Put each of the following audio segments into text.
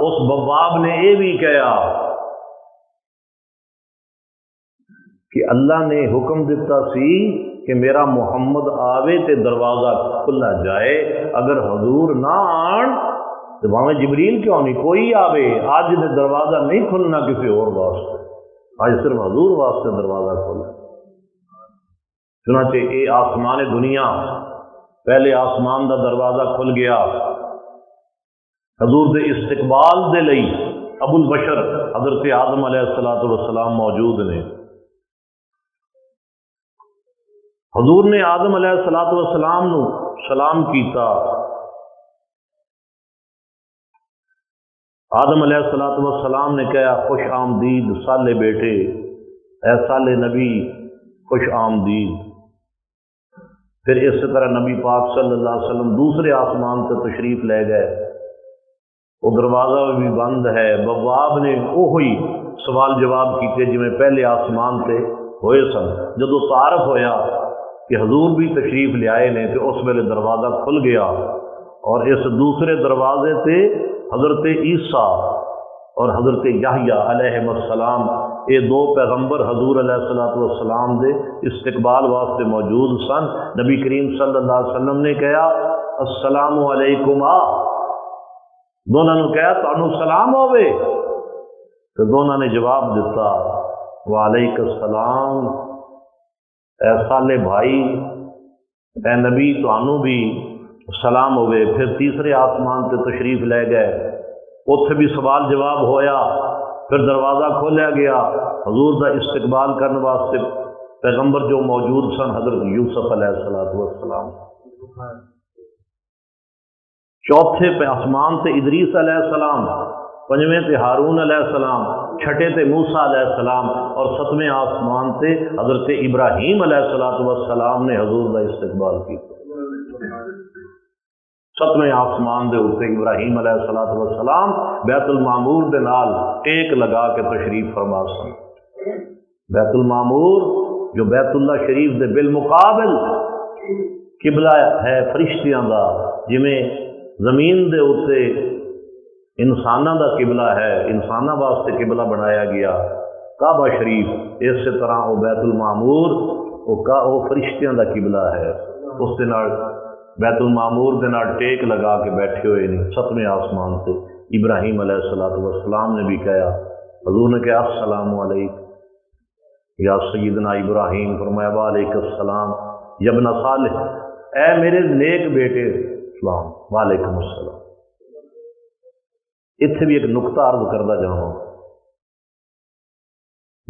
اس بواب نے یہ بھی کہا کہ اللہ نے حکم دیتا سی کہ میرا محمد آوے تے دروازہ کھلا جائے، اگر حضور نہ آن تو وہاں جبریل کیوں نہیں، کوئی آوے، آج نے دروازہ نہیں کھلنا کسی اور واسطے، آج صرف حضور واسطے دروازہ کھلا۔ چنانچہ اے آسمان دنیا، پہلے آسمان دا دروازہ کھل گیا، حضور دے استقبال دے لئی ابو البشر حضرت آدم علیہ السلام موجود نے۔ حضور نے آدم علیہ السلام نو سلام کیتا، آدم علیہ السلام نے کہا خوش آمدید صالح بیٹے، اے صالح نبی خوش آمدید۔ پھر اس طرح نبی پاک صلی اللہ علیہ وسلم دوسرے آسمان سے تشریف لے گئے، وہ دروازہ بھی بند ہے، بواب نے وہی سوال جواب کیتے جی میں پہلے آسمان سے ہوئے سن۔ جدو تعارف ہویا کہ حضور بھی تشریف لے آئے نے تو اس ویلے دروازہ کھل گیا، اور اس دوسرے دروازے سے حضرت عیسیٰ اور حضرت یحییٰ علیہ السلام یہ دو پیغمبر حضور علیہ السلام دے استقبال واسطے موجود سن۔ نبی کریم صلی اللہ علیہ وسلم نے کہا السلام علیکم، دونوں نے کہا تانوں سلام ہوئے، تو دونوں نے جواب دیتا وعلیک السلام، اے صالح بھائی، اے نبی تانوں بھی سلام ہوئے۔ پھر تیسرے آسمان سے تشریف لے گئے، اتنے بھی سوال جواب ہویا، پھر دروازہ کھولیا گیا، حضور دا استقبال کرنے واسطے پیغمبر جو موجود سن حضرت یوسف علیہ السلام، چوتھے پہ آسمان سے ادریس علیہ السلام، پنجویں تے ہارون علیہ السلام، چھٹے تے موسیٰ علیہ السلام، اور ستویں آسمان سے حضرت ابراہیم علیہ السلام نے حضور کا استقبال کیا۔ ستویں آسمان دے اوپر ابراہیم علیہ السلام بیت المعمور دے نال ٹیک لگا کے تشریف فرما سن۔ بیت المعمور جو بیت اللہ شریف دے بالمقابل قبلہ ہے فرشتیاں دا، جویں زمین دے اوتے انساناں دا قبلہ ہے، انساناں واسطے قبلہ بنایا گیا کعبہ شریف، اس طرح وہ بیت المعمور وہ فرشتیاں دا قبلہ ہے، اس دے نال بیت المعمور دے نال ٹیک لگا کے بیٹھے ہوئے نے ستویں آسمان سے۔ ابراہیم علیہ السلام نے بھی کہا، حضور نے کہا السلام علیکم یا سیدنا ابراہیم، فرمایا وعلیکم السلام یا ابن صالح، اے میرے نیک بیٹے سلام، وعلیکم السلام۔ اتنے بھی ایک نقطہ عرض کرتا جاؤں،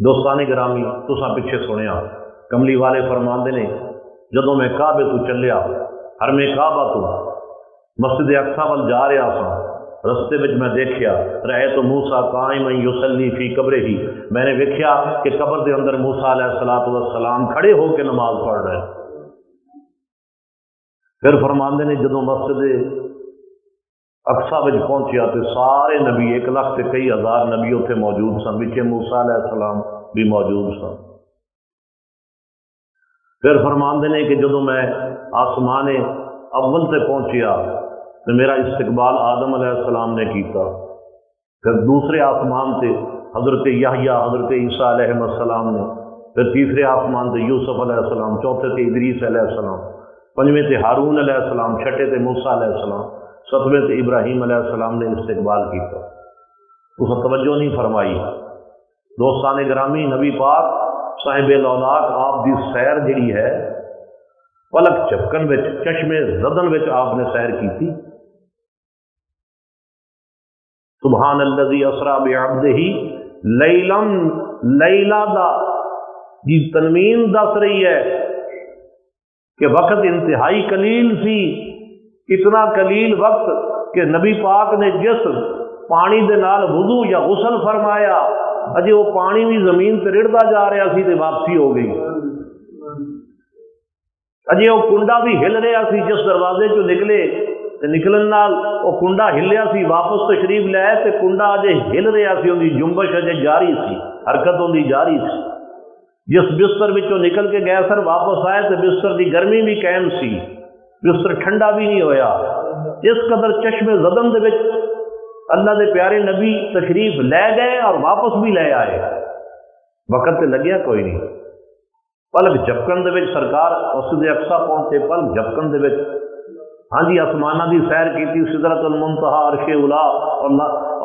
دوستان گرامی تساں پیچھے سنیا کملی والے فرماندے نے جدوں میں کعبے تو چلیا، حرم کعبہ تو مسجد اقصی ول جا رہا سا، رستے وچ میں دیکھیا رأیت موسیٰ قائما یصلی فی قبرہ، میں نے دیکھیا کہ قبر دے اندر موسیٰ علیہ السلام کھڑے ہو کے نماز پڑھ رہے۔ پھر فرماندے نے جدوں مسجد اقصی وچ پہنچیا تو سارے نبی 1 لاکھ تے کئی ہزار نبی اتنے موجود سن، وچ موسیٰ علیہ السلام بھی موجود سن۔ پھر فرماندے نے کہ جدوں میں آسمان اول تے پہنچیا تو میرا استقبال آدم علیہ السلام نے کیتا، پھر دوسرے آسمان تے حضرت یحییٰ حضرت عیسیٰ علیہ السلام نے، پھر تیسرے آسمان تے یوسف علیہ السلام، چوتھے تے ادریس علیہ السلام، پنجویں تے ہارون علیہ السلام، چھٹے تے موسیٰ علیہ السلام، ستویں تے ابراہیم علیہ السلام نے استقبال کیتا۔ اس توجہ نہیں فرمائی۔ دوستان گرامی نبی پاک صاحب الاولاق آپ دی سیر جڑی ہے پلک چپکن وچ چشمے زدن وچ آپ نے سیر کی تھی۔ سبحان الذی اسرا بعبدہ لیلا دا جی تنوین دس رہی ہے کہ وقت انتہائی قلیل سی، اتنا قلیل وقت کہ نبی پاک نے جس پانی دے نال وضو یا غسل فرمایا اجے وہ پانی بھی زمین تے رڑدا جا رہا سی تے واپسی ہو گئی، اجے وہ کنڈا بھی ہل رہا سی جس دروازے چوں نکلے تے نکلن نال وہ کنڈا ہلیا سی، واپس تشریف لے آئے تے کنڈا اجے ہل رہا سی، ان دی جنبش اجے جاری سی، حرکت ان دی جاری سی۔ جس بستر وچوں نکل کے گئے سر واپس آئے تے بستر دی گرمی بھی قائم سی، بستر ٹھنڈا بھی نہیں ہویا۔ اس قدر چشم زدن دے وچ اللہ دے پیارے نبی تشریف لے گئے اور واپس بھی لے آئے، وقت تے لگیا کوئی نہیں۔ پلک جھپکن دے وچ سرکار مسجد اقصی پہنچے، پلک جھپکن دے وچ ہاں جی آسمانہ دی سیر کی، سدرۃ المنتہا، عرش اولا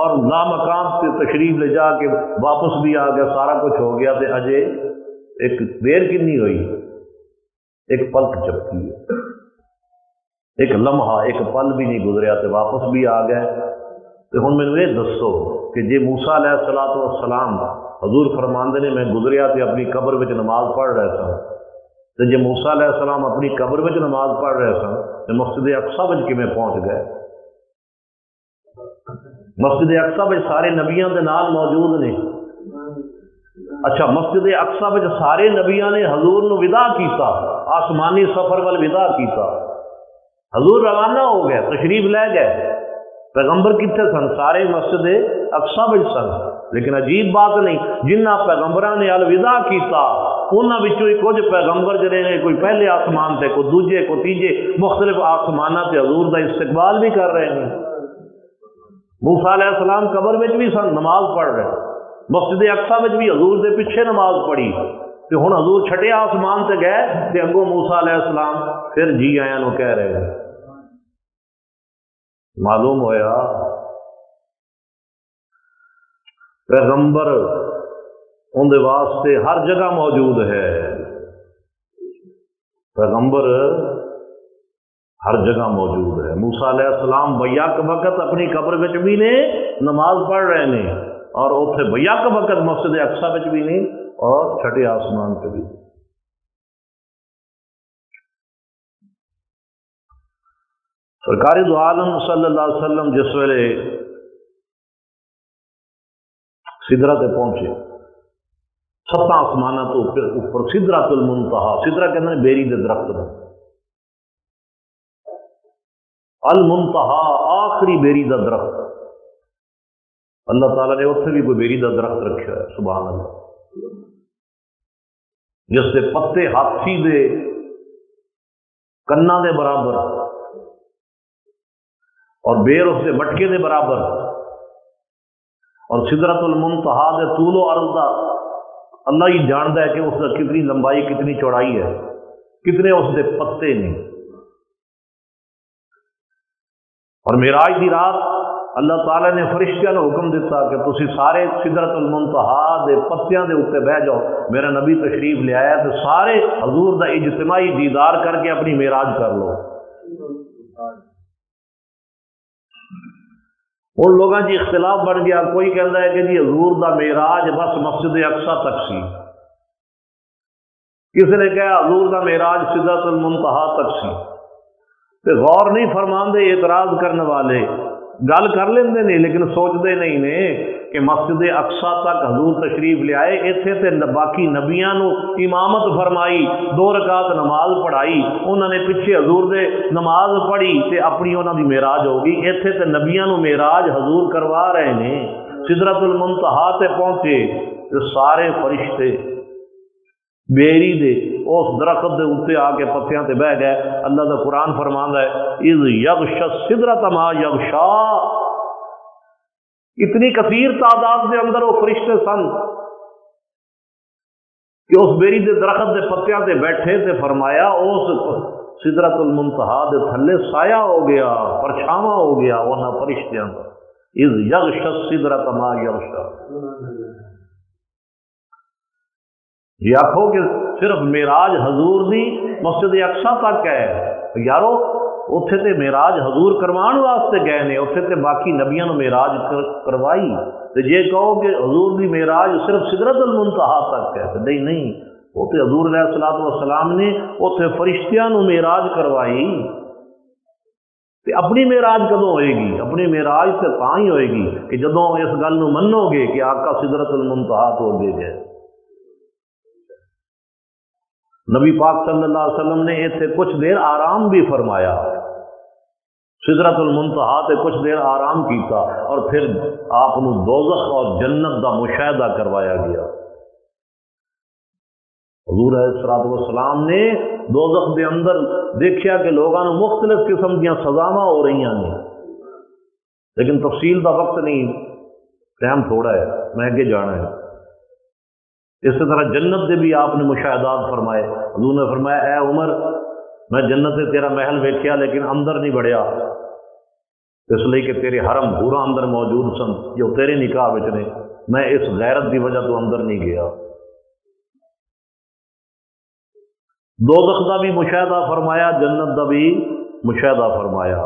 اور لا مقام سے تشریف لے جا کے واپس بھی آ گیا، سارا کچھ ہو گیا، تے اجے ایک دیر کنی ہوئی، ایک پلک جھپکی ہے، ایک لمحہ ایک پل بھی نہیں گزریا تے واپس بھی آ گئے۔ تو ہن مینوں یہ دسو کہ جے موسیٰ علیہ الصلوۃ والسلام حضور فرماندے نے میں گزریا تے اپنی قبر وچ نماز پڑھ رہے سن، تے جے موسیٰ علیہ السلام اپنی قبر وچ نماز پڑھ رہے سن تے مسجد اقصی وچ کیویں پہنچ گئے؟ مسجد اقصی وچ سارے نبیاں دے نال موجود نے۔ اچھا مسجد اقصی وچ سارے نبیاں نے حضور نو ودا کیتا، آسمانی سفر ول ودا کیتا، حضور روانہ ہو گئے، تشریف لے گئے، پیغمبر کتنے سن؟ سارے مسجد اقصی وچ سن۔ لیکن عجیب بات نہیں، جنہ پیغمبراں نے الوداع کیتا انہاں وچوں ہی کچھ پیغمبر جڑے نے کوئی پہلے آسمان تے، کوئی دوجے، کوئی تیجے، مختلف آسماناں تے حضور دا استقبال بھی کر رہے ہیں۔ موسیٰ علیہ السلام قبر وچ بھی سن، نماز پڑھ رہے، مسجد اقصی وچ بھی حضور دے پیچھے نماز پڑھی، تے ہن حضور چھٹے آسمان تے گئے تے اگوں موسیٰ علیہ السلام پھر جی آیاں نو کہہ رہے ہیں۔ معلوم ہویا پیغمبر ان دے واسطے ہر جگہ موجود ہے، پیغمبر ہر جگہ موجود ہے۔ موسیٰ علیہ السلام بیک وقت اپنی قبر وچ بھی نے نماز پڑھ رہے نے، اور اتنے بیک وقت مسجد اقصی وچ بھی نے اور چھٹے آسمان پہ بھی۔ سرکار دو عالم صلی اللہ علیہ وسلم جس ویلے سدرہ تے پہنچے، ستاں آسمانہ تو اوپر سدرۃ المنتہا، سدرہ کہتے ہیں بیری دے درخت میں، المنتہا آخری بیری دا درخت، اللہ تعالیٰ نے اتنے بھی کوئی بیری دا درخت رکھا ہے، سبحان اللہ، جس سے پتے ہاتھی دے کنا دے برابر اور بیر اس دے مٹکے دے برابر، اور سدرۃ المنتہا دے طول و عرض دا اللہ ہی جانتا ہے کہ اس کا کتنی لمبائی کتنی چوڑائی ہے، کتنے اس دے پتے نے۔ اور معراج دی رات اللہ تعالیٰ نے فرشتیاں کو حکم دیتا کہ تسی سارے سدرۃ المنتہا دے پتیاں دے اوتے بہ جاؤ، میرا نبی تشریف لے آیا، تو سارے حضور دا اجتماعی دیدار کر کے اپنی معراج کر لو۔ ان لوگوں کی اختلاف بن گیا، کوئی کہتا ہے کہ جی حضور دا معراج بس مسجد اقصی تک سی، کسی نے کہا حضور دا معراج سدرۃ المنتہا تک سی، تے غور نہیں فرماندے اعتراض کرنے والے، گل کر لیندے نہیں لیکن سوچتے نہیں نے کہ مسجد اقصی تک حضور تشریف لے آئے، ایتھے تے باقی نبیاں نو امامت فرمائی، 2 رکعت نماز پڑھائی، انہوں نے پیچھے حضور دے نماز پڑھی تے اپنی انہوں دی معراج ہو گئی۔ ایتھے تے نبیاں نو معراج حضور کروا رہے نے، سدرۃ المنتہا تے پہنچے تے سارے فرشتے بیری دے اس درخت دے اوتے آ کے پتیاں تے بہ گئے۔ اللہ دا قرآن فرماندا ہے اذ یغشی السدرۃ ما یغشا، اتنی کثیر تعداد دے اندر وہ فرشتے سن کہ اس بیری دے درخت دے پتیاں تے بیٹھے تے فرمایا اس سدرۃ المنتہا دے تھلے سایہ ہو گیا، پرچھاواں ہو گیا انہاں فرشتیاں دا۔ اذ یغشی السدرۃ ما یغشا، یہ آخو کہ صرف معراج حضور دی مسجد اقصی تک ہے، یارو اتنے تے معراج حضور کروان واسطے گئے نے، اتنے تے باقی نبیاں نو معراج کروائی، تے جے کہو کہ حضور دی معراج صرف سدرۃ المنتہا تک ہے، نہیں نہیں، وہ تے حضور علیہ الصلوۃ والسلام نے اتنے فرشتیاں نو معراج کروائی۔ تے اپنی معراج کدوں ہوئے گی؟ اپنی معراج تے تاں ہی ہوئے گی کہ جدوں اس گل نو منو گے کہ آقا سدرۃ المنتہا تو اگے گئے۔ نبی پاک صلی اللہ علیہ وسلم نے اتنے کچھ دیر آرام بھی فرمایا، سدرۃ المنتہا تے کچھ دیر آرام کیتا، اور پھر آپ نو دوزخ اور جنت دا مشاہدہ کروایا گیا۔ حضور علیہ الصلوۃ والسلام نے دوزخ دے اندر دیکھیا کہ لوگاں نو مختلف قسم دیاں سزاواں ہو رہی ہیں، لیکن تفصیل کا وقت نہیں، ٹائم تھوڑا ہے، میں اگے جانا ہے۔ اسی طرح جنت کے بھی آپ نے مشاہدات فرمائے۔ حضور نے فرمایا اے عمر میں جنت سے تیرا محل ویکھیا لیکن اندر نہیں بڑھیا، اس لیے کہ تیرے حرم حورا اندر موجود سن جو تیرے نکاح وچ نے، میں اس غیرت کی وجہ تو اندر نہیں گیا۔ دوزخ کا بھی مشاہدہ فرمایا، جنت کا بھی مشاہدہ فرمایا۔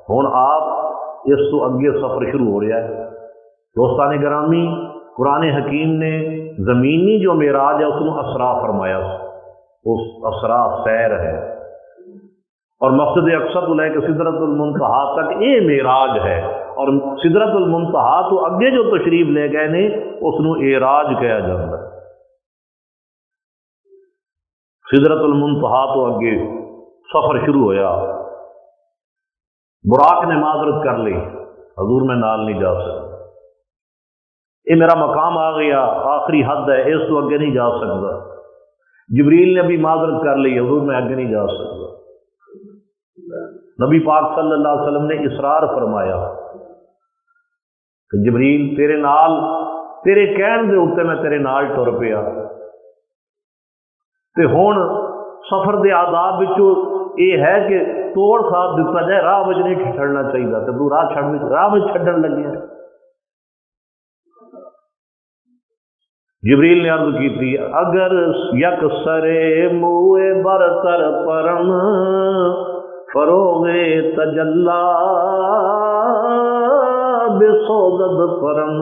ہن آپ اس تو اگے سفر شروع ہو رہا ہے۔ دوستان گرامی، قرآن حکیم نے زمینی جو معراج ہے اس کو اسرا فرمایا، اس اسرا سیر ہے، اور مسجد اقصی تو لے کے سدرۃ المنتہا تک یہ معراج ہے، اور سدرۃ المنتہا تو اگے جو تشریف لے گئے نے اس نو اعراج کہا جاتا ہے۔ سدرۃ المنتہا تو اگے سفر شروع ہویا، براق نے معذرت کر لی، حضور میں نال نہیں جا سکتا، یہ میرا مقام آ گیا، آخری حد ہے، اس تو اگے نہیں جا سکتا۔ جبریل نے بھی معذرت کر لی، حضور میں اگے نہیں جا سکتا۔ نبی پاک صلی اللہ علیہ وسلم نے اصرار فرمایا کہ جبریل تیرے نال، تیرے کہن دے اوتے میں تیرے نال ٹر پیا، تے ہن سفر دے آداب وچوں یہ ہے کہ توڑ ساتھ دیتا جائے، راہ وچ نہیں چھڑنا چاہیے، تے تو راہ وچ چھڈن لگیا۔ جبریل نے عرض کی تھی اگر یک سرے موئے برتر پرم فروغ تجلا بسوزد پرم،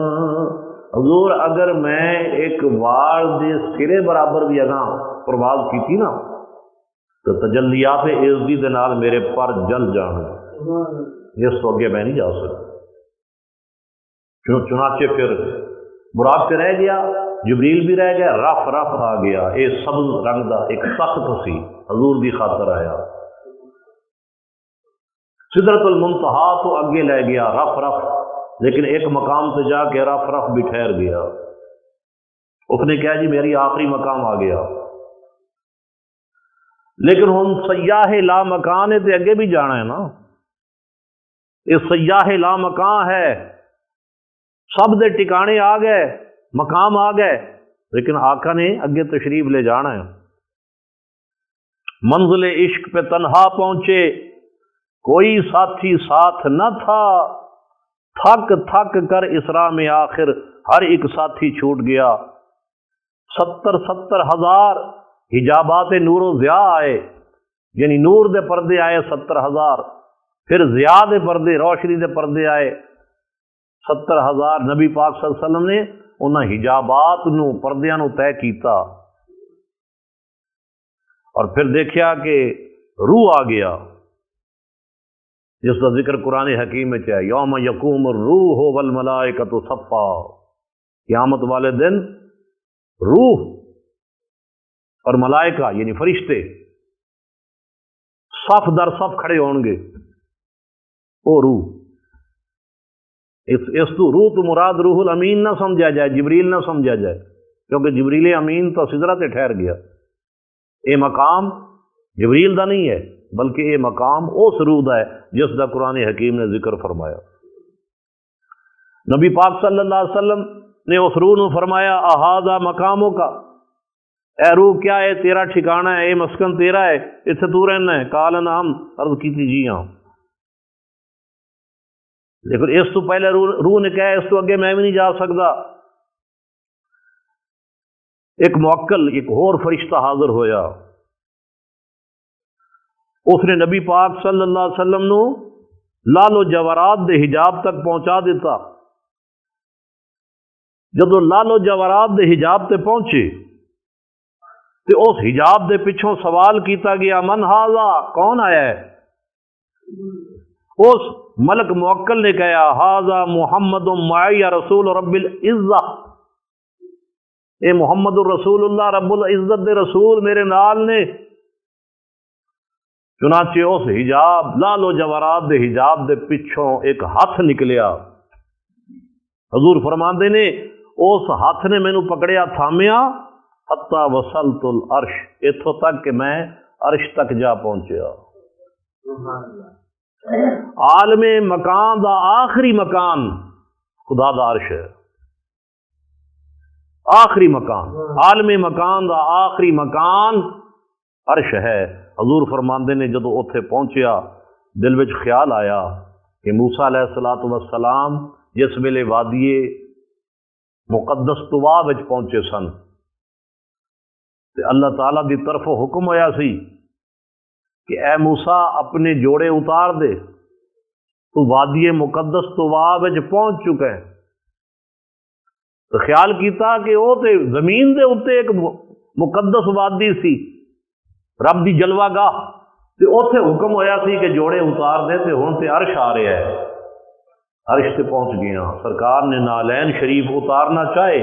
حضور اگر میں ایک وار دے سرے برابر بھی اگاں پرواز کی تھی نا تو تجلیات عزتی دے نال میرے پر جل جان، اس تو اگے میں نہیں جا سکتا۔ چنانچہ پھر براق سے رہ گیا، جبریل بھی رہ گیا، رف رف آ گیا، یہ سبز رنگ دا ایک تخت سی، حضور دی خاطر آیا۔ سدرۃ المنتہا تو اگے لے گیا رف رف، لیکن ایک مقام سے جا کے رف رف بھی ٹھہر گیا۔ اس نے کہا جی میری آخری مقام آ گیا، لیکن ہم سیاح لا مکان ہے تے اگے بھی جانا ہے نا، یہ سیاح لا مکان ہے، سب دے ٹکانے آ گئے، مقام آ گئے، لیکن آقا نے اگے تشریف لے جانا ہے۔ منزل عشق پہ تنہا پہنچے، کوئی ساتھی ساتھ نہ تھا، تھک تھک کر اسرا میں آخر ہر ایک ساتھی چھوٹ گیا۔ 70 ہزار حجابات نور و ضیاء آئے، یعنی نور دے پردے آئے 70,000، پھر ضیاء دے پردے، روشنی دے پردے آئے 70,000۔ نبی پاک صلی اللہ علیہ وسلم نے انہاں حجابات نو، پردیاں نو طے کیتا، اور پھر دیکھیا کہ روح آ گیا، جس کا ذکر قرآن حکیم میں ہے، یوم یقوم الروح والملائکۃ صفا، قیامت والے دن روح اور ملائکہ یعنی فرشتے صف در صف کھڑے ہون گے۔ وہ روح، اس تو روح تو مراد روح الامین نہ سمجھا جائے، جبریل نہ سمجھا جائے، کیونکہ جبریل امین تو سدرہ تے ٹھہر گیا۔ یہ مقام جبریل دا نہیں ہے، بلکہ یہ مقام اس روح دا ہے جس دا قرآن حکیم نے ذکر فرمایا۔ نبی پاک صلی اللہ علیہ وسلم نے اس روح نے فرمایا اہذا مقاموں کا، اے روح کیا ہے تیرا ٹھکانہ ہے، اے مسکن تیرا ہے، اتنے تو رہنا ہے؟ قال نعم، عرض کی تھی جی ہاں۔ لیکن اس تو پہلے روح نے کہا اس تو اگے میں بھی نہیں جا سکتا۔ ایک موکل، ایک اور فرشتہ حاضر ہویا، اس نے نبی پاک صلی اللہ علیہ وسلم نو لال و جواہرات دے حجاب تک پہنچا دیتا۔ جدو لال و جواہرات دے حجاب تے پہنچے تے اس حجاب دے پچھوں سوال کیتا گیا من ھذا، کون آیا ہے؟ اس ملک موکل نے کہا ھذا محمد معی رسول رب العزہ، اے محمد الرسول اللہ رب العزت دے رسول میرے نال نے۔ چنانچہ اس حجاب لال و جواہرات دے حجاب دے پچھوں ایک ہاتھ نکلیا، حضور فرماندے نے اس ہاتھ نے مینوں پکڑیا، تھامیا، حتی وصلت العرش، اتھوں تک کہ میں عرش تک جا پہنچیا۔ عالم مکان دا آخری مکان خدا دا عرش ہے، آخری مکان، عالم مکان دا آخری مکان عرش ہے۔ حضور فرماندے نے جدو اوتھے پہنچیا دل وچ خیال آیا کہ موسیٰ علیہ الصلوۃ والسلام جس ویلے وادی مقدس طوا وچ پہنچے سن تے اللہ تعالیٰ دی طرف حکم ہویا سی کہ اے موسیٰ اپنے جوڑے اتار دے، تو وادی مقدس طوا وچ پہنچ چکا ہے۔ تو خیال کیتا کہ وہ تے زمین دے اوتے ایک مقدس وادی سی، رب دی جلوہ گاہ، تے اوتھے حکم ہویا سی کہ جوڑے اتار دے، تے ہن تے عرش آ رہا ہے، عرش تے پہنچ گیا۔ سرکار نے نالین شریف اتارنا چاہے،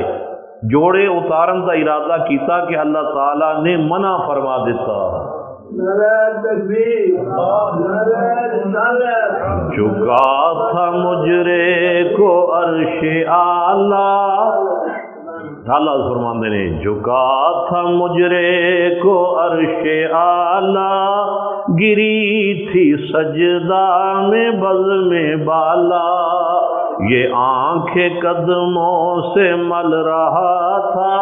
جوڑے اتارن کا ارادہ کیتا کہ اللہ تعالیٰ نے منع فرما دیتا۔ جھکا تھا مجرے کو عرش اعلیٰ، اللہ فرماندے نے جھکا تھا مجرے کو عرش اعلیٰ، گری تھی سجدہ میں بزم بالا، یہ آنکھیں قدموں سے مل رہا تھا،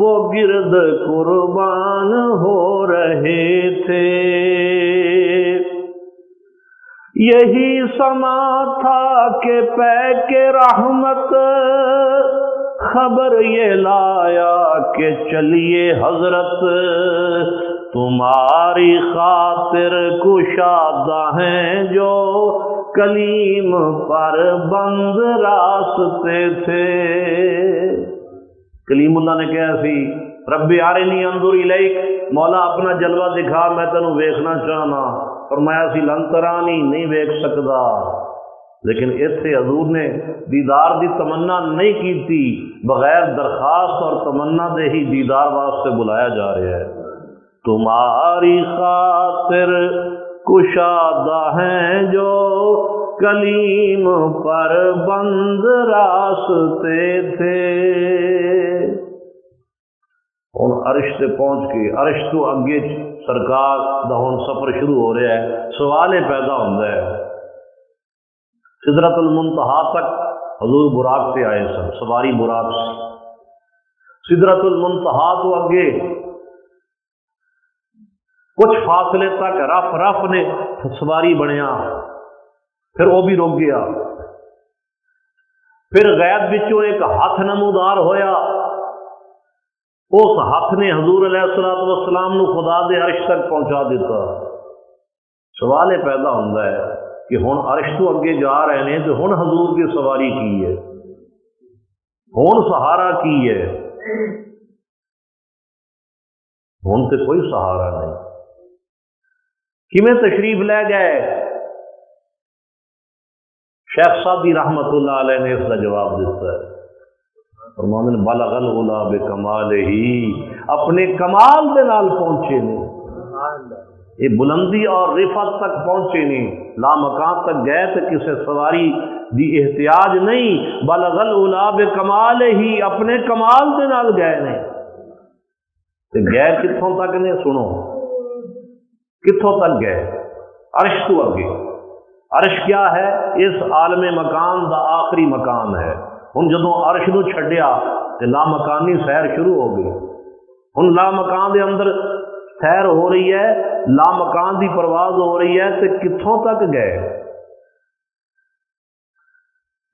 وہ گرد قربان ہو رہے تھے۔ یہی سما تھا کہ پے کے رحمت خبر یہ لایا کہ چلیے حضرت، تمہاری خاطر کشادہ ہیں جو کلیم پر بند راستے تھے۔ کلیم اللہ نے کہا سی رب ارنی انظر الیک، مولا اپنا جلوہ دکھا میں تینوں ویکھنا چاہنا، فرمایا سی لن ترانی، نہیں ویکھ سکدا۔ لیکن ایتھے حضور نے دیدار دی تمنا نہیں کی تھی، بغیر درخواست اور تمنا دے ہی دیدار واسطے بلایا جا رہا ہے۔ تمہاری خاطر کشادہ ہیں جو کلیم پر بند راستے تھے۔ ہن عرش تے پہنچ کے عرش تو اگے سرکار دا ہن سفر شروع ہو رہا ہے۔ سوال یہ پیدا ہوتا ہے، سدرۃ المنتہا تک حضور براق سے آئے سن، سواری براق سے، سدرۃ المنتہا تو اگے کچھ فاصلے تک رف نے سواری بنیا، پھر وہ بھی رک گیا، پھر غیب وچوں ایک ہاتھ نمودار ہویا، اس ہاتھ نے حضور علیہ الصلوۃ والسلام نو خدا دے عرش تک پہنچا دیتا۔ سوال یہ پیدا ہوتا ہے کہ ہن عرش تو اگے جا رہے ہیں تو ہن حضور کی سواری کی ہے، ہن سہارا کی ہے؟ ہن تے کوئی سہارا نہیں، کیویں تشریف لے گئے؟ شیخ سعدی رحمت اللہ علیہ نے اس کا جواب دیتا ہے، فرماتے ہیں بلغ العلا بکمالہ، اپنے کمال دے نال پہنچے نے، یہ بلندی اور رفعت تک پہنچے نہیں، لا مکان تک گئے تو کسی سواری دی احتیاج نہیں، بلغ العلا بکمالہ، اپنے کمال دے نال گئے نے۔ تے گئے کتھوں تک نے؟ سنو کتھوں تک گئے؟ عرش تو اگے۔ عرش کیا ہے؟ اس عالم مکان دا آخری مکان ہے۔ ہن جدوں عرش نو چھڈیا تے لا مکانی سیر شروع ہو گئی۔ ہن لا مکان دے اندر سیر ہو رہی ہے، لا مکان دی پرواز ہو رہی ہے، تے کتھوں تک گئے؟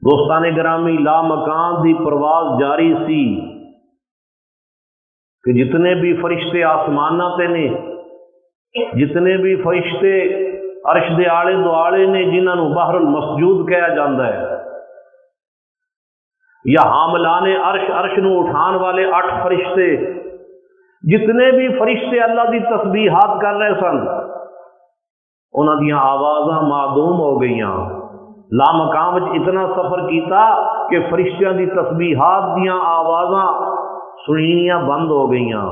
دوستان گرامی، لا مکان دی پرواز جاری سی کہ جتنے بھی فرشتے آسماناں تے نے، جتنے بھی فرشتے عرش دے آلے دوالے نے، جنہاں نو بحر المسجود کہا جاندہ ہے، یا حاملان عرش، عرش نو اٹھان والے 8 فرشتے، جتنے بھی فرشتے اللہ دی تسبیحات کر رہے سن، انہاں دیاں آوازاں معدوم ہو گئیاں۔ لا مقام وچ اتنا سفر کیتا کہ فرشتیاں دی تسبیحات دیاں آوازاں سنینیاں بند ہو گئیاں۔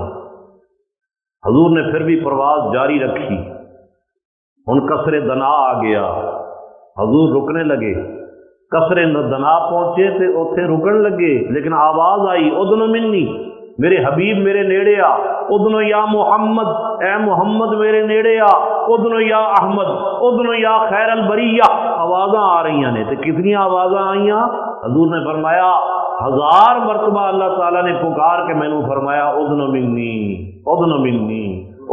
حضور نے پھر بھی پرواز جاری رکھی۔ ہن قصر دنا آ گیا، حضور رکنے لگے، قصر دنا پہنچے تے اوتھے رکن لگے، لیکن آواز آئی ادن منی، میرے حبیب میرے نیڑے آ، ادنو یا محمد، اے محمد میرے نیڑے آ، ادنو یا احمد، ادنو یا خیر البریہ۔ آوازاں آ رہی ہیں تو کتنی آوازاں آئیاں؟ حضور نے فرمایا 1000 مرتبہ اللہ تعالیٰ نے پکار کے مینوں فرمایا ادنو منی، ادنو منی،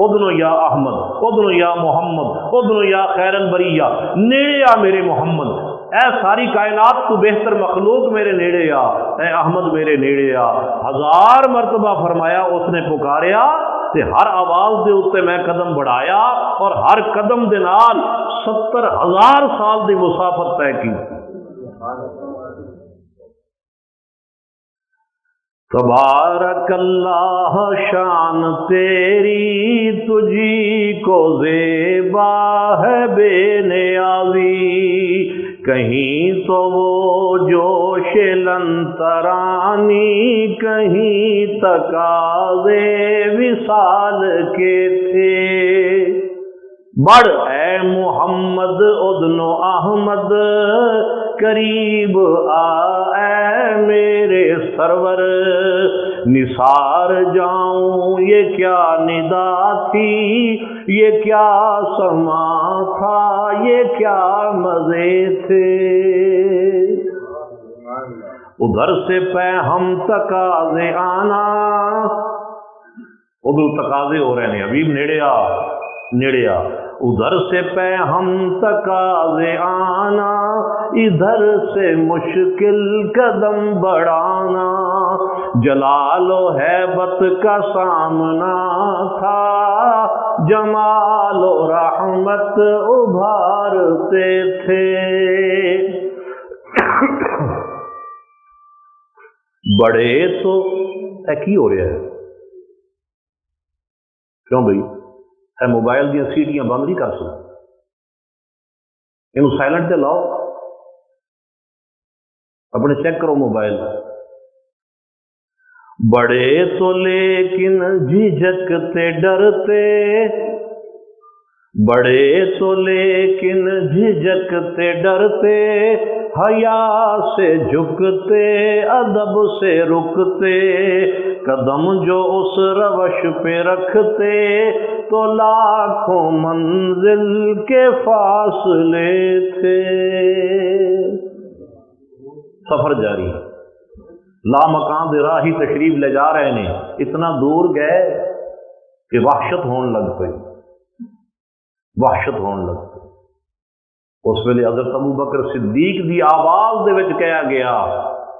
ادنو یا احمد، ادنو یا محمد، ادنو یا خیر البریہ، نیڑے آ میرے محمد، اے ساری کائنات تو بہتر مخلوق میرے نیڑے آ، اے احمد میرے نیڑے آ۔ 1000 مرتبہ فرمایا، اس نے پکاریا تے ہر آواز دے اوتے میں قدم بڑھایا اور ہر قدم دے نال 70,000 سال دی مسافت طے کی۔ تبارک اللہ شان تیری، تجھی کو زیبا ہے بے نیازی، کہیں تو وہ جوش لنترانی، کہیں تقاضے وصال کے تھے۔ بڑھ اے محمد ادنو احمد، قریب آ اے میرے سرور، نثار جاؤں یہ کیا ندا تھی، یہ کیا سما تھا، یہ کیا مزے تھے۔ ادھر سے پہ ہم تقاضے آنا، ادھر تقاضے ہو رہے ہیں، حبیب نیڑے آ، نیڑے آ۔ ادھر سے پہ ہم تقاضے آنا، ادھر سے مشکل قدم بڑھانا، جلال و ہیبت کا سامنا تھا، جمال و رحمت ابھارتے تھے۔ بڑے تو کی ہو رہا ہے؟ کیوں بھائی اے موبائل دیا سیٹیاں بند نہیں کر سکتے؟ یہ سائلنٹ تے لاؤ، اپنے چیک کرو موبائل۔ بڑے تو لیکن جھجکتے ڈرتے، بڑے تو لیکن جھجکتے ڈرتے، حیا سے جھکتے ادب سے رکتے، قدم جو اس روش پہ رکھتے تو لاکھوں منزل کے فاصلے تھے۔ سفر جاری، لامکان دے راہی تشریف لے جا رہے ہیں، اتنا دور گئے کہ وحشت ہون لگ پئی، وحشت ہون لگ پئی۔ اس ویلے حضرت ابو بکر صدیق دی آواز دے وچ کہا گیا،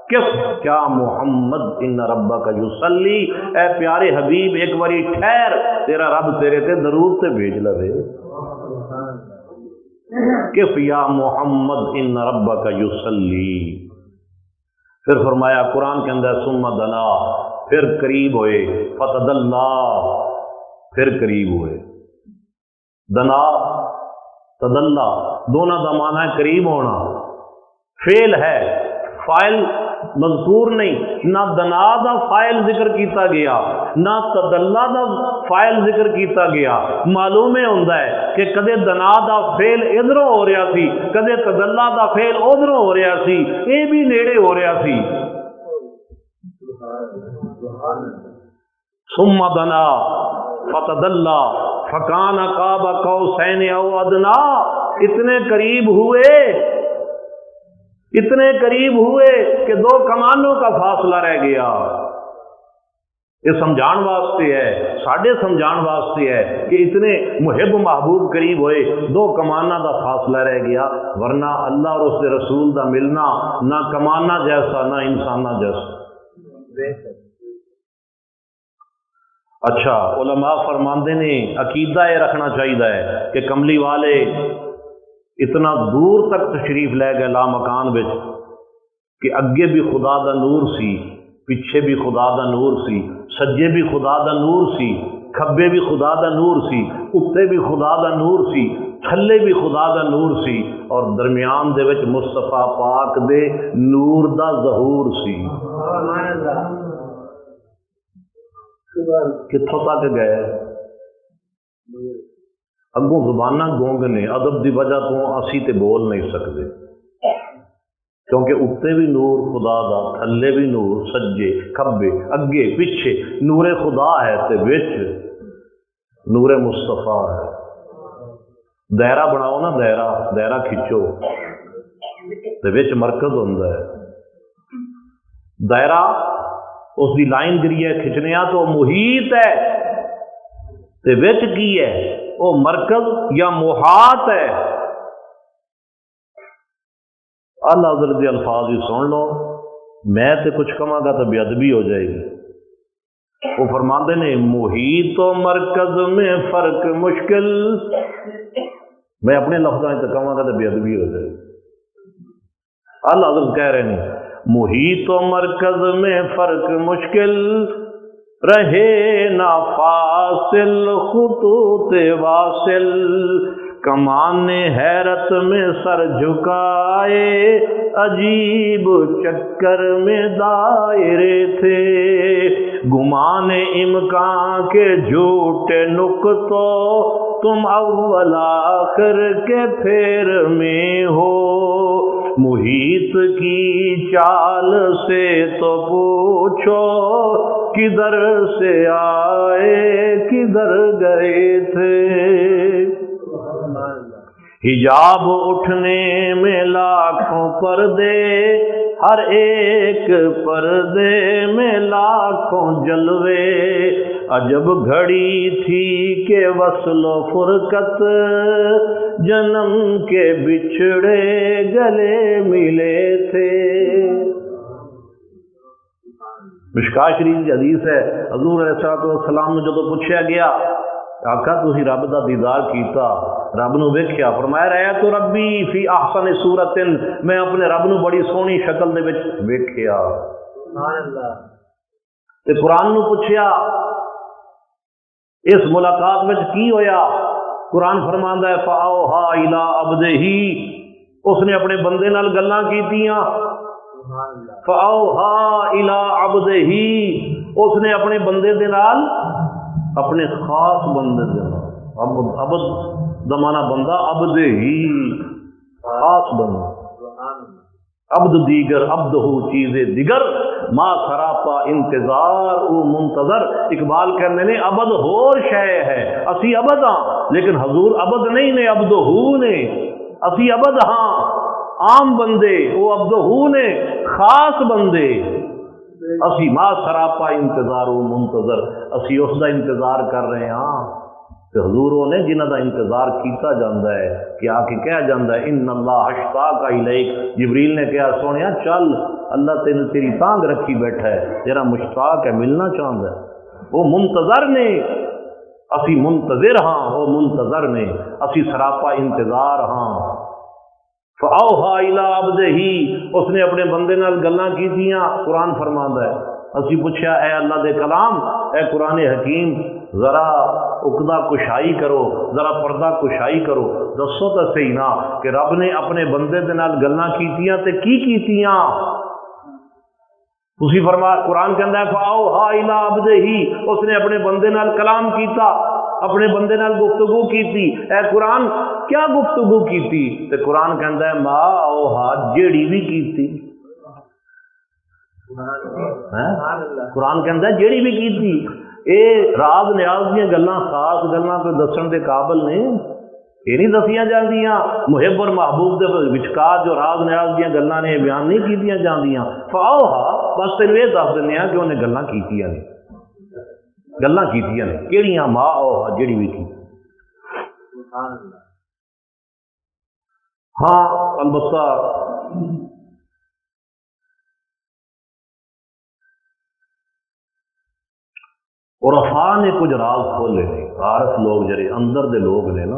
کس کیا محمد ان ربک یصلی، اے پیارے حبیب ایک باری ٹھہر، تیرا رب تیرے تے درود تے بھیج لوے۔ کف یا محمد ان ربک یصلی۔ پھر فرمایا قرآن کے اندر ثم دنا، پھر قریب ہوئے، فتدلا، پھر قریب ہوئے۔ دنا تدلا دونوں کا معنی ہے قریب ہونا، فعل ہے، فاعل مذکور نہیں، نہ دنا دا فاعل ذکر کیتا گیا نہ تدلا دا فاعل ذکر کیتا گیا۔ معلوم ہوتا ہے کہ کدے دنا دا فعل ادھروں ہو رہا سی، کدے تدلا دا فعل ادھروں ہو رہا سی، یہ بھی نیڑے ہو رہا سی۔ ثم دنا فتدلا فکان قاب قوسین او ادنا، اتنے قریب ہوئے، اتنے قریب ہوئے کہ 2 کمانوں کا فاصلہ رہ گیا۔ یہ سمجھان واسطے ہے، ساڈے سمجھان واسطے ہے کہ اتنے محب محبوب قریب ہوئے، 2 کمانہ دا فاصلہ رہ گیا، ورنہ اللہ اور اس کے رسول دا ملنا نہ کمانہ جیسا نہ انسانہ جیسا۔ اچھا علماء فرماندے نے عقیدہ یہ رکھنا چاہیے کہ کملی والے اتنا دور تک تشریف لے گئے لامکان وچ کہ اگے بھی خدا دا نور سی، پیچھے بھی خدا دا نور سی، سجے بھی خدا دا نور سی، کھبے بھی خدا دا نور سی، اتنے بھی خدا دا نور سی، تھلے بھی خدا دا نور سی، اور درمیان دے وچ مصطفیٰ پاک دے نور دا ظہور سی۔ کتوں تک گئے؟ اگوں زباناں گونگ نے، ادب دی وجہ تو اسی تے بول نہیں سکتے، کیونکہ اتنے بھی نور خدا دا، تھلے بھی نور، سجے کھبے اگے پیچھے نور خدا ہے تے وچ نور مصطفیٰ ہے۔ دائرہ بناؤ نا، دائرہ کھچو تے وچ مرکز ہوندا ہے۔ دائرہ اس دی لائن جڑی ہے کھچنے آ تو محیط ہے تے وچ کی ہے وہ مرکز یا محاط ہے۔ اللہ حضرت کے الفاظ ہی سن لو، میں تے کچھ کہاں گا تو بے ادبی ہو جائے گی۔ وہ فرماتے نے محیط و مرکز میں فرق مشکل، میں اپنے لفظوں سے کہاں گا تو بے ادبی ہو جائے گی۔ اللہ حضرت کہہ رہے ہیں محیط و مرکز میں فرق مشکل، رہے نا فاصل خطوط واصل، کمان حیرت میں سر جھکائے عجیب چکر میں دائرے تھے، گمان امکان کے جھوٹے نقطوں تم اول آخر کے پھیر میں ہو، محیط کی چال سے تو پوچھو کدھر سے آئے کدھر گئے تھے، حجاب اٹھنے میں لاکھوں پردے، ہر ایک پردے میں لاکھوں جلوے، عجب گھڑی تھی کہ وصل و فرقت، جنم کے بچھڑے گلے ملے تھے۔ مشکاہ شریف کی حدیث ہے، حضور علیہ السلام نے جدو پوچھا گیا آقا تسی رب دا دیدار کیتا، رب نو ویکھیا، فرمایا رہا تو ربی فی احسن صورت، میں اپنے رب نو بڑی سونی شکل دے وچ ویکھیا۔ سبحان اللہ۔ تے قرآن نو پوچھیا اس ملاقات وچ کی ہویا، قرآن فرماندا ہے فاوحا الی عبدہ، اس نے اپنے بندے نال گلاں کیتیاں، فاوحا الی عبدہ، اس نے اپنے بندے دے نال، اپنے خاص بندے دے نال، عبد دمانہ بندہ، عبد ہی خاص بندہ، عبد دیگر عبد ہو چیزیں دیگر، ما سراپا انتظار او منتظر۔ اقبال کہنے نے عبد ہور شے ہے، اسی عبد ہاں لیکن حضور عبد نہیں نے، عبد ہو نے، اسی عبد ہاں عام بندے، وہ عبد ہو نے خاص بندے، اسی ما سراپا انتظار و منتظر، اسی اس دا انتظار کر رہے ہاں۔ کہ حضور وہ نے جنہ دا انتظار کیتا جاندہ ہے کہ آ کے کہا جاندہ ہے ان اللہ اشتاق الیک، جبریل نے کہا سونیا چل اللہ تیری تانگ رکھی بیٹھا ہے، تیرا مشتاق ہے، ملنا چاہتا ہے۔ وہ منتظر نے، اسی منتظر ہاں، وہ منتظر نے، اسی سراپا انتظار ہاں۔ فاوحا الی عبدہ، اس نے اپنے بندے نال گلاں کیتیاں، قرآن فرماندا ہے۔ اسی پوچھا اے اللہ دے کلام، اے قرآن حکیم، ذرا عقدہ کشائی کرو، ذرا پردہ کشائی کرو، دسو تو صحیح نا کہ رب نے اپنے بندے دے نال گلاں کیتیاں تے کی کیتیاں؟ اسی فرما قرآن کہندا ہے فاوحا الی عبدہ، اس نے اپنے بندے نال کلام کیتا، اپنے بندے نال گفتگو کیتی۔ اے قرآن کیا گفتگو کیتی؟ تے قرآن کہندا ہے ما اوہا، جیڑی بھی کیتی۔ قرآن کہندا ہے جیڑی بھی کیتی، اے راز نیاز دیاں گلاں، خاص گلاں کوئی دسن دے قابل نے، یہ نہیں دسیاں جاندیاں، محب اور محبوب دے وچکار جو راز نیاز دیاں گلاں نے بیان نہیں کیتیاں جاندیاں۔ فاوہا، بس تینوں یہ دس دنے کہ انہیں گلاں کیتیاں نے، گلاں کیتیاں نے کیڑیاں؟ ما اوہا، جیڑی بھی کی۔ ہاں البتہ عرفاء نے کچھ راز کھولے نے، عارف لوگ جڑے اندر دے لوگ نے نا،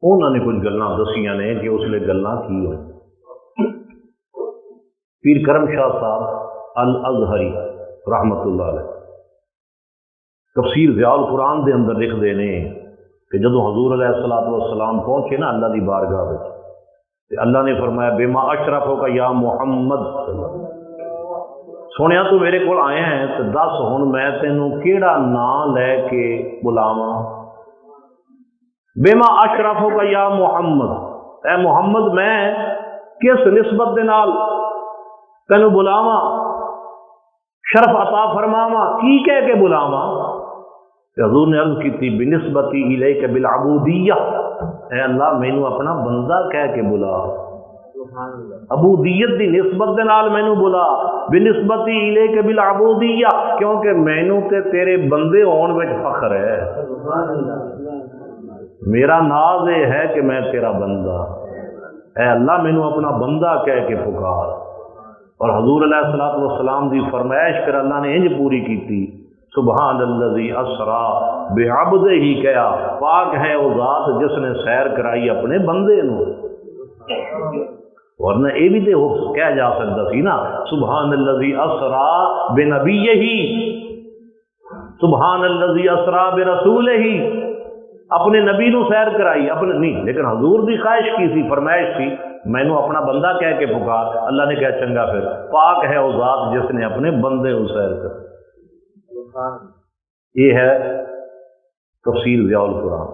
انہوں نے کچھ گلاں دسیاں نے کہ اس لیے گلاں کی ہوئی۔ پیر کرم شاہ صاحب الازہری رحمت اللہ علیہ تفسیر ضیاء القرآن دے اندر لکھ دے نے کہ جدو حضور علیہ السلام پہنچے نا اللہ دی بارگاہ وچ، تے اللہ نے فرمایا بما اشرفو کا یا محمد، سونیا تو میرے کو آیا ہے تو دس ہن میں تینوں کیڑا نام لے کے بلاواں؟ بما اشرفو کا یا محمد، اے محمد میں کس نسبت دے نال تینو بلاواں، شرف عطا فرماواں، کی کہہ کے بلاواں؟ حضور نے عرض کی تھی بنسبتی الیک بالعبودیہ، اے اللہ مینو اپنا بندہ کہہ کے بلا، عبودیت دی نسبت دے نال مینو بلا، بنسبتی الیک بالعبودیہ، کیونکہ مینو تے تیرے بندے ہون وچ فخر ہے، میرا ناز یہ ہے کہ میں تیرا بندہ، اے اللہ مینو اپنا بندہ کہہ کے پکار۔ اور حضور علیہ الصلوۃ والسلام دی فرمائش پھر اللہ نے انج پوری کی تھی، سبحان الذی اسرا بعبدہ، کہا پاک ہے وہ ذات جس نے سیر کرائی اپنے بندے نو، ورنہ یہ بھی تو کہہ جا سکتا سی نا سبحان الذی اسرا بنبیہ، سبحان الذی اسرا برسولہ، اپنے نبی نو سیر کرائی اپنے نہیں، لیکن حضور دی خواہش کی سی، فرمائش تھی مینو اپنا بندہ کہہ کے پکار، اللہ نے کہا چنگا پھر پاک ہے وہ ذات جس نے اپنے بندے کو سیر کر۔ یہ ہے تفسیر ضیاء القرآن۔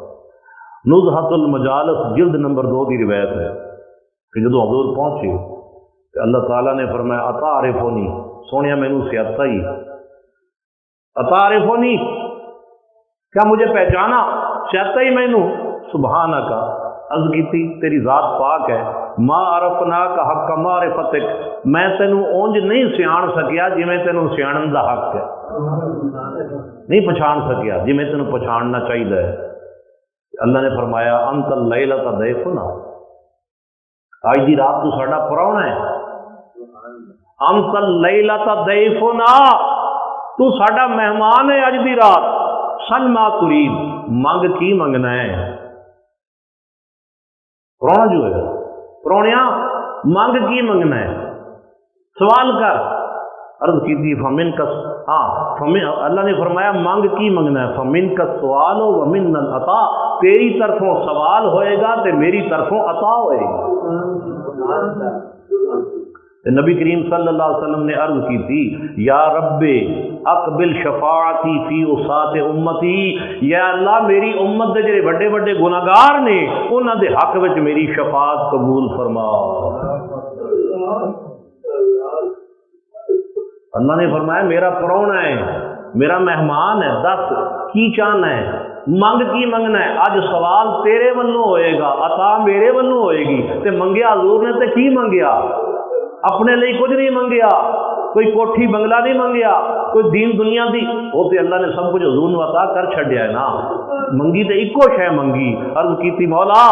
نزہۃ المجالس جلد نمبر 2 کی روایت ہے کہ جدو حضور پہنچے تو اللہ تعالیٰ نے فرمایا اتعرفنی، سونیا مینو سیاتا ہی، اتعرفنی، کیا مجھے پہچانا؟ سیاتا ہی مینو، سبحانک، عرض کی تھی تیری ذات پاک ہے، ما عرفناک حق معرفتک، میں تینوں اونج نہیں سیان سکیا جی میں تینوں سیانن دا حق ہے، نہیں پہچان سکیا جی میں تینوں پہچاننا چاہیے ہے۔ اللہ نے فرمایا انت اللیلۃ ضیفنا، آج دی رات تو ساڈا پراؤنا ہے، انت اللیلۃ ضیفنا، تو ساڈا مہمان ہے اج دی رات، سل ما ترید، منگ کی منگنا ہے؟ پرانا جو ہے پرونیا منگ کی منگنا ہے، سوال کر، عرض کی تھی فمن کا، اللہ نے فرمایا منگ کی منگنا ہے، فمن کا سوال و ومن العطا، تیری طرفوں سوال ہوئے گا تے میری طرفوں عطا ہوئے گا۔ نبی کریم صلی اللہ علیہ وسلم نے عرض کی تھی یا رب اقبل شفاعتی فی عصاۃ امتی، یا اللہ میری امت دے جڑے بڑے بڑے گناہگار نے انہاں دے حق وچ میری شفاعت قبول فرما۔ اللہ نے فرمایا میرا پرونا ہے، میرا مہمان ہے، دس کی چاہنا ہے، منگ کی منگنا ہے؟ اج سوال تیرے ولوں ہوئے گا، عطا میرے ولوں ہوئے گی، تے منگیا حضور نے تے کی منگیا؟ اپنے لیے کچھ نہیں منگیا، کوئی کوٹھی بنگلہ نہیں منگیا، کوئی دین دنیا دی، وہ تے اللہ نے سب کچھ حضور نے عطا کر چھڈیا ہے نا، منگی تے اکو شے منگی، عرض کیتی مولا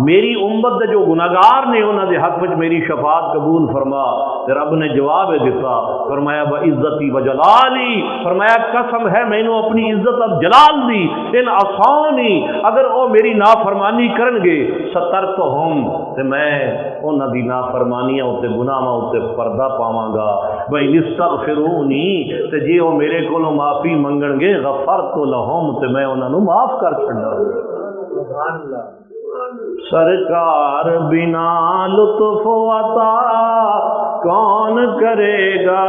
میری امت دے جو گناہگار نے انہاں دے حق وچ میری شفاعت قبول فرما، تے رب نے جواب دیتا، فرمایا بعزتی وجلالی، فرمایا قسم ہے مینوں اپنی عزت اور جلال دی، ان عصانی، اگر او میری نافرمانی کرن گے سترتہم، تے میں انہاں دی نافرمانیاں تے گناہاں تے پردہ پاواں گا، بھئی استغفرونی، تے جے او میرے کولوں معافی منگن گے غفرت لہم، تے میں انہاں نوں معاف کر چھڈاں گا۔ سبحان اللہ۔ سرکار بنا لطف عطا کون کرے گا،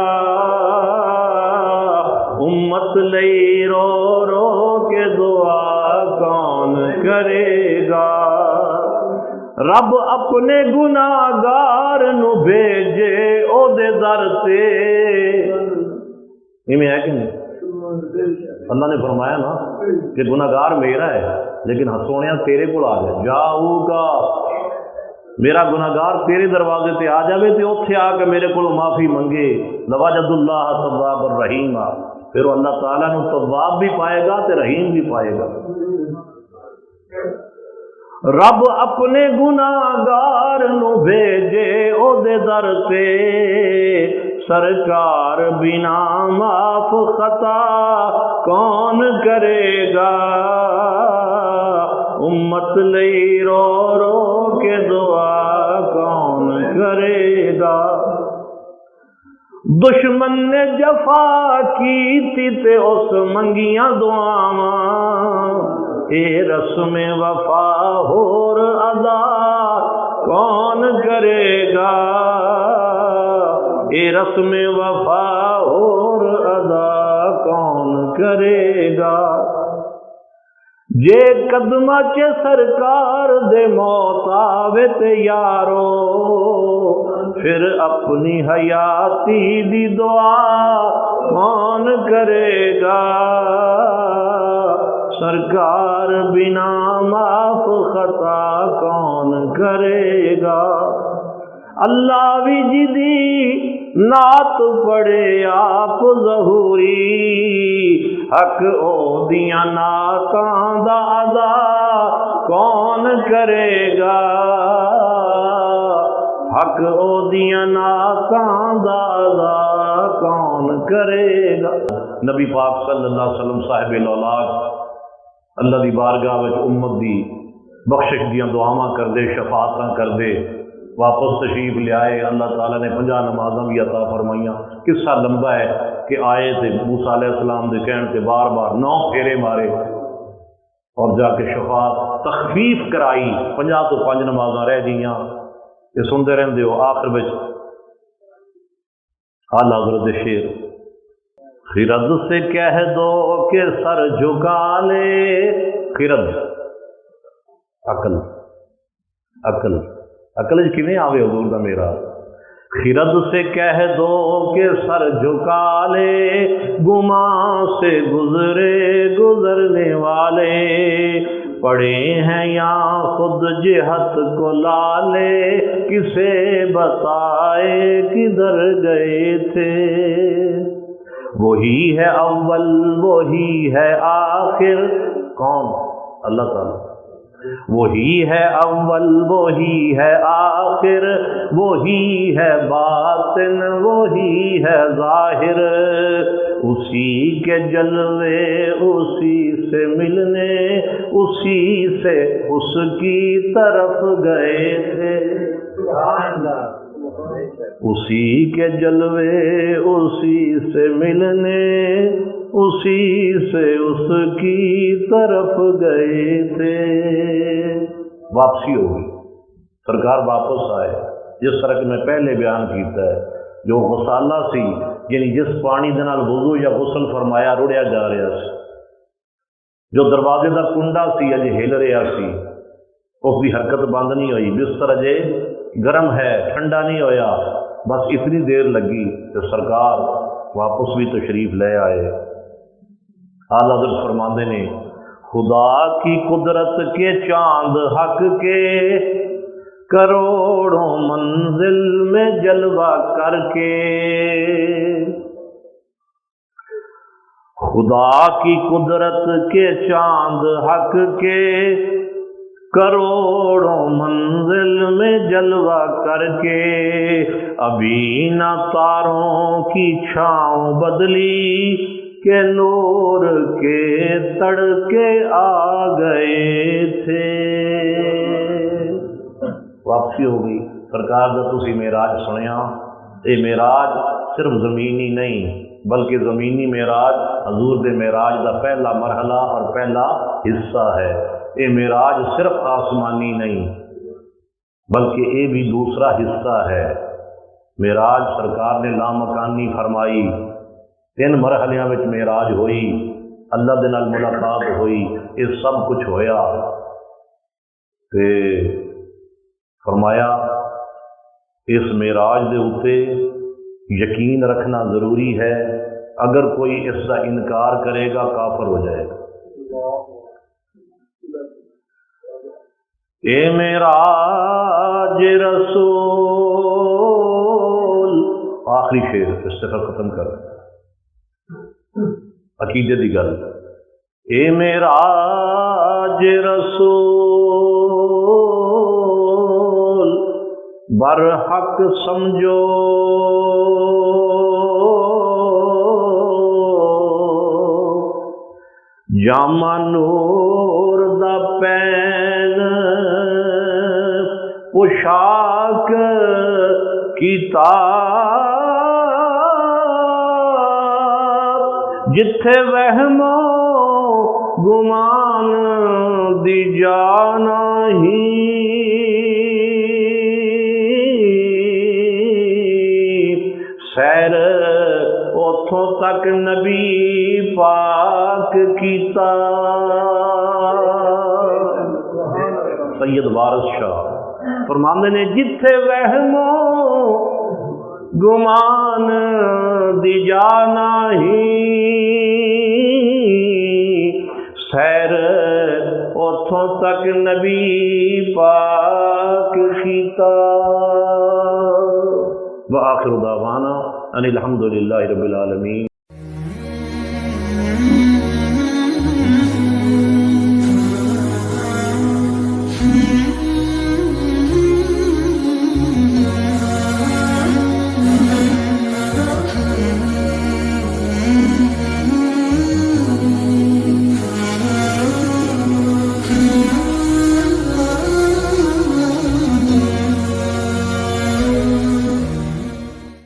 امت لئی رو رو کے دعا کون کرے گا، رب اپنے گناہگار نو بھیجے او دے در تے، یہ میں ہے کہ نہیں؟ اللہ نے فرمایا نا کہ گناہگار میرا ہے لیکن سونیا تیرے کو آ جائے، جاؤ گا میرا گناہگار تیرے دروازے تے آ جاوے تے اوتھے آ کے میرے کو معافی منگے، لوجد اللہ تواب الرحیم، پھر اللہ تعالیٰ نے تواب بھی پائے گا تے رحیم بھی پائے گا۔ رب اپنے گناہگار نو بھیجے او دے در تے، سرکار بنا معاف خطا کون کرے گا، امت لئی رو رو کے دعا کون کرے گا، دشمن نے جفا کی تھی تے اس منگیاں دعاواں، اے رسم وفا ہور ادا کون کرے گا، اے رسم وفا اور ادا کون کرے گا، جے قدمہ چ سرکار دے موت آوے تے یارو پھر اپنی حیاتی دی دعا کون کرے گا سرکار بنا معاف خطا کون کرے گا اللہ بھی جدی نعت پڑھے آپ ظہوری حق او دیاں نعتاں دا ادا کون کرے گا حق او دیاں نعتاں دا ادا کون کرے گا نبی پاک صلی اللہ علیہ وسلم صاحب الاولاق اللہ دی بارگاہ وچ امت دی بخشش دیاں دعاواں کر دے شفاعتاں کر دے واپس تشریف لے آئے اللہ تعالیٰ نے 50 نمازاں بھی عطا فرمائیاں قصہ لمبا ہے کہ آئے تھے موسیٰ علیہ السلام دے کہن تے بار بار 9 پھیرے مارے اور جا کے شفاعت تخفیف کرائی 50 تو 5 نمازاں رہ گئیاں یہ سنتے رہندے ہو آخر وچ اعلیٰ حضرت شیر خرد سے کہہ دو کہ سر جھکا لے خرد عقل عقل عقل کیویں آوے حضور دا میرا خرد سے کہہ دو کہ سر جھکا لے گمان سے گزرے گزرنے والے پڑے ہیں یا خود جہت کو لالے کسے بتائے کدھر گئے تھے وہی ہے اول وہی ہے آخر کون اللہ تعالیٰ وہی ہے اول وہی ہے آخر وہی ہے باطن وہی ہے ظاہر اسی کے جلوے اسی سے ملنے اسی سے اس کی طرف گئے تھے اسی کے جلوے اسی سے ملنے اسی سے اس کی طرف گئے تھے واپسی ہو گئی سرکار واپس آئے جس طرح کہ میں پہلے بیان کیتا ہے جو غسالہ سی یعنی جس پانی دے نال وضو یا غسل فرمایا رڑیا جا رہا سی جو دروازے دا کنڈا سی اجے ہل رہا سی اس کی حرکت بند نہیں ہوئی بستر اجے گرم ہے ٹھنڈا نہیں ہویا بس اتنی دیر لگی کہ سرکار واپس بھی تشریف لے آئے اعلیٰ حضرت فرماندے نے خدا کی قدرت کے چاند حق کے کروڑوں منزل میں جلوہ کر کے خدا کی قدرت کے چاند حق کے کروڑوں منزل میں جلوہ کر کے ابھی نہ تاروں کی چھاؤں بدلی کہ نور کے تڑکے آ گئے تھے واپسی ہو گئی سرکار کا تسی معراج سنیا یہ معراج صرف زمینی نہیں بلکہ زمینی معراج حضور دے معراج دا پہلا مرحلہ اور پہلا حصہ ہے یہ معراج صرف آسمانی نہیں بلکہ یہ بھی دوسرا حصہ ہے معراج سرکار نے لامکانی فرمائی 3 مرحلیاں وچ معراج ہوئی اللہ دے نال ملاقات ہوئی یہ سب کچھ ہویا تے فرمایا اس معراج دے اوپر یقین رکھنا ضروری ہے اگر کوئی اس کا انکار کرے گا کافر ہو جائے گا اے معراج رسول آخری شعر اس سے ختم کر عقیدے دی گل اے معراج رسول برحق سمجھو جامع نور دا پین پوشاک کتاب جتھے وہم گمان دی جانا ہی سیر اتھوں تک نبی پاک کیتا سید وارث شاہ فرماندے نے جتھے وہمو گمان دی جانا ہی سیر اتھوں تک نبی پاک کیتا وآخر دعوانا ان الحمدللہ رب العالمین.